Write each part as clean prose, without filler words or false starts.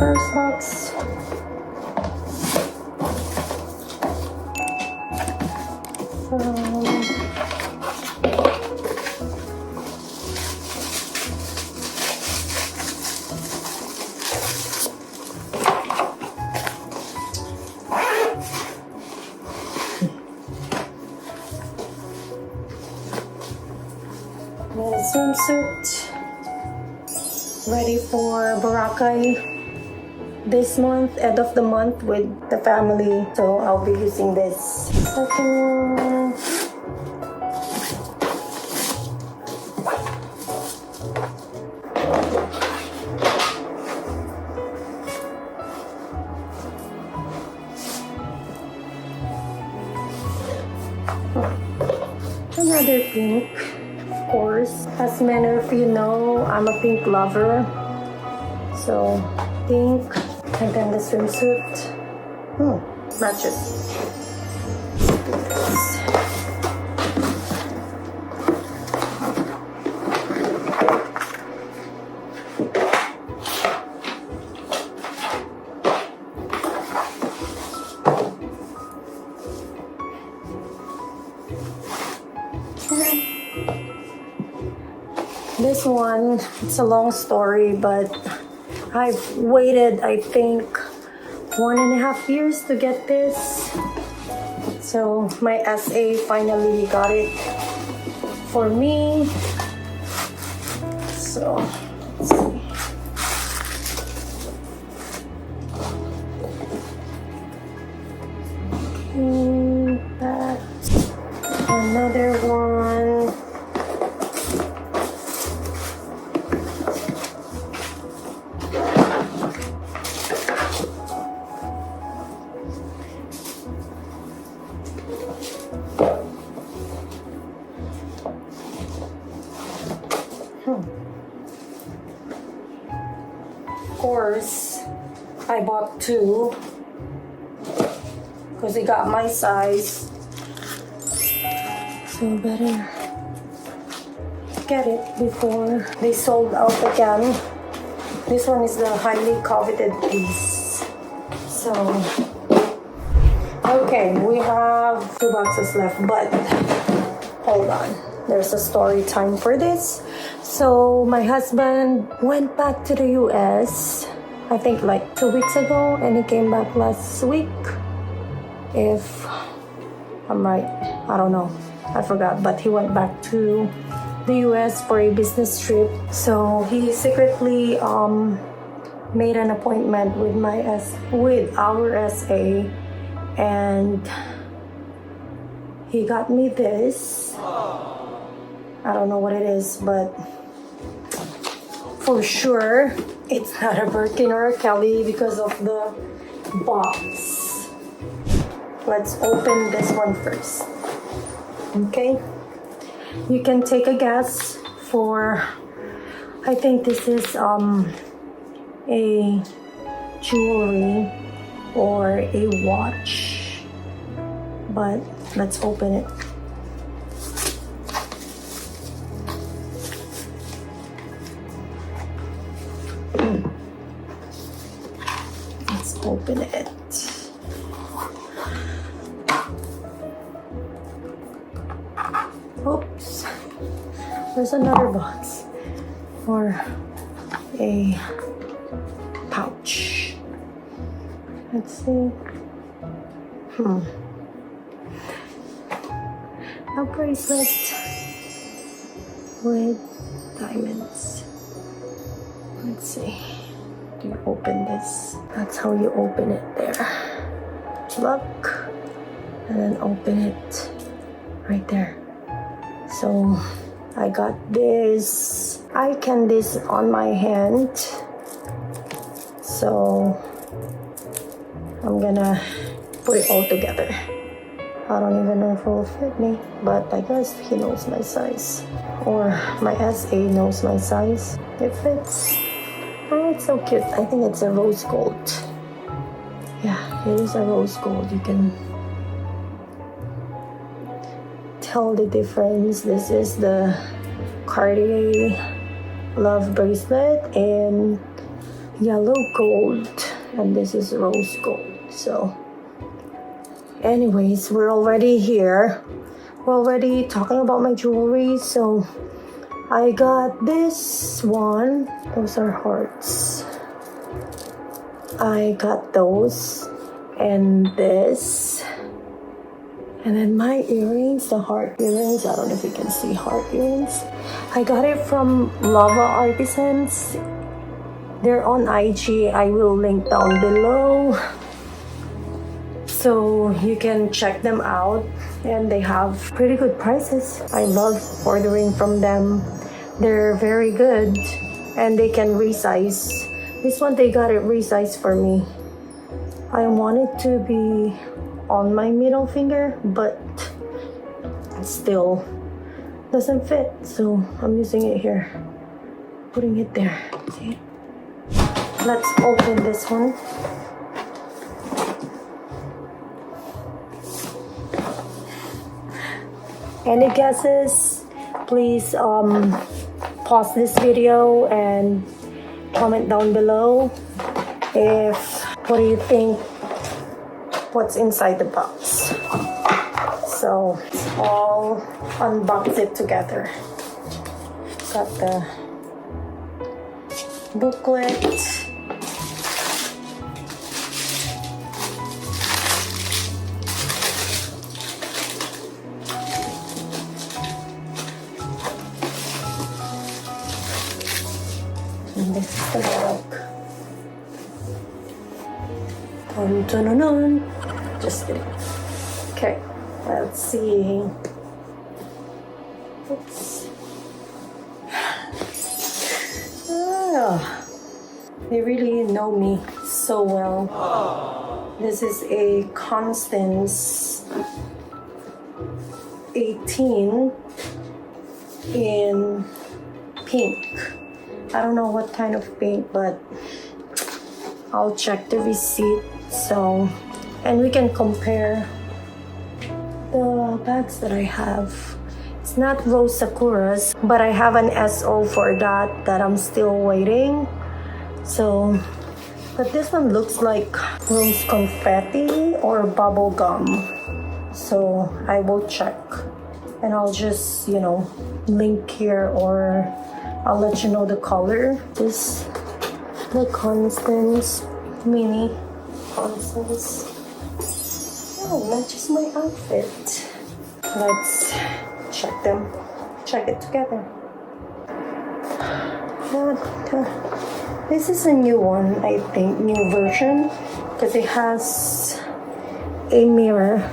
first box. Swimsuit ready for Boracay this month, end of the month with the family, so I'll be using this. Second, another pink. Course, as many of you know, I'm a pink lover, so pink, and then the swimsuit matches. This one, it's a long story, but I've waited, I think, 1.5 years to get this. So my SA finally got it for me. So, let's see. That's another one. Of course, I bought two because they got my size, so better get it before they sold out again. This one is the highly coveted piece. So, okay, we have 2 boxes left, but hold on. There's a story time for this. So my husband went back to the US, I think like 2 weeks ago, and he came back last week. If I'm right, I don't know. I forgot, but he went back to the US for a business trip. So he secretly made an appointment with our SA, and he got me this. I don't know what it is, but for sure it's not a Birkin or a Kelly because of the box. Let's open this one first. Okay, you can take a guess for, I think this is a jewelry or a watch, but let's open it. Let's open it. Oops, there's another box for a pouch. Let's see. A bracelet with diamonds. Let's see. Do you open this? That's how you open it there. Look, and then open it right there. So I got this eye candies on my hand, so I'm gonna put it all together. I don't even know if it will fit me, but I guess he knows my size, or my SA knows my size. It fits. Oh, it's so cute. I think it's a rose gold. Yeah, it is a rose gold. You can tell the difference. This is the Cartier Love bracelet, and yellow gold, and this is rose gold. So anyways, we're already here. We're already talking about my jewelry. So I got this one. Those are hearts. I got those and this. And then my earrings, the heart earrings. I don't know if you can see heart earrings. I got it from Lava Artisans. They're on IG. I will link down below, so you can check them out. And they have pretty good prices. I love ordering from them. They're very good, and they can resize. This one, they got it resized for me. I want it to be on my middle finger, but it still doesn't fit, so I'm using it here, putting it there. See? Let's open this one. Any guesses? Please pause this video and comment down below what do you think, what's inside the box. So let's all unbox it together. Got the booklet. And this is the book. Dun, dun, dun, dun. Just kidding. Okay, let's see. Oops. They really know me so well. This is a Constance 18 in pink. I don't know what kind of pink, but I'll check the receipt. So, and we can compare the bags that I have. It's not Rose Sakuras, but I have an SO for that I'm still waiting. So, but this one looks like rose confetti or bubble gum. So I will check, and I'll just, link here, or I'll let you know the color. This the Constance mini Constance. Oh, matches my outfit. Let's check it together. This is a new one, I think, new version, because it has a mirror.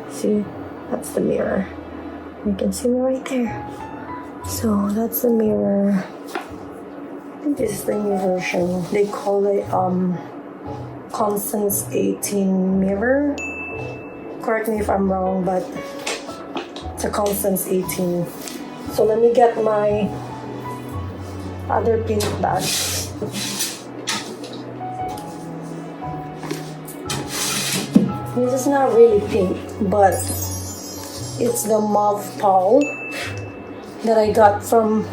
See, that's the mirror. You can see me right there. So that's the mirror. I think this is the new version. They call it Constance 18 mirror. Correct me if I'm wrong, but it's a Constance 18. So let me get my other pink bag. This is not really pink, but it's the mauve pall that I got from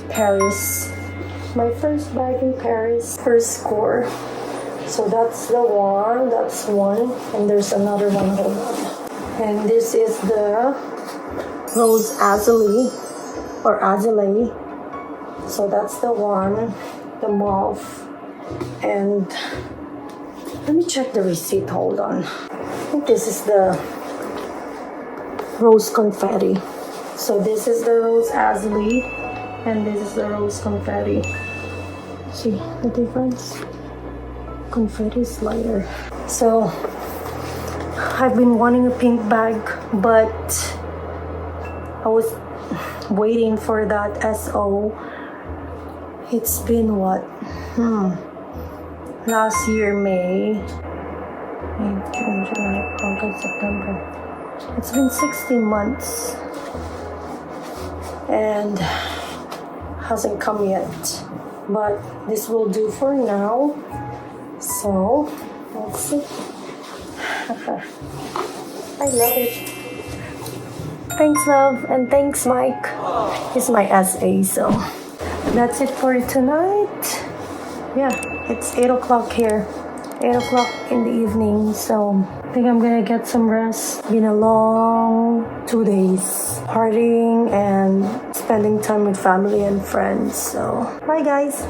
Paris. My first bag in Paris, first score. So that's the one, that's one, and there's another one. Hold on. And this is the Rose Azalea, or Azalea. So that's the one, the mauve. And let me check the receipt, hold on. I think this is the rose confetti. So this is the Rose Azalea, and this is the rose confetti. See the difference? Confetti is lighter. So I've been wanting a pink bag, but I was waiting for that SO. It's been what? Last year, May, June, July, August, September. It's been 16 months and hasn't come yet. But this will do for now. So, let's see. I love it. Thanks, love, and thanks, Mike. He's my SA, so that's it for tonight. yeah, it's 8 o'clock here. 8 o'clock in the evening, so I think I'm gonna get some rest. Been a long 2 days partying and spending time with family and friends. So bye guys.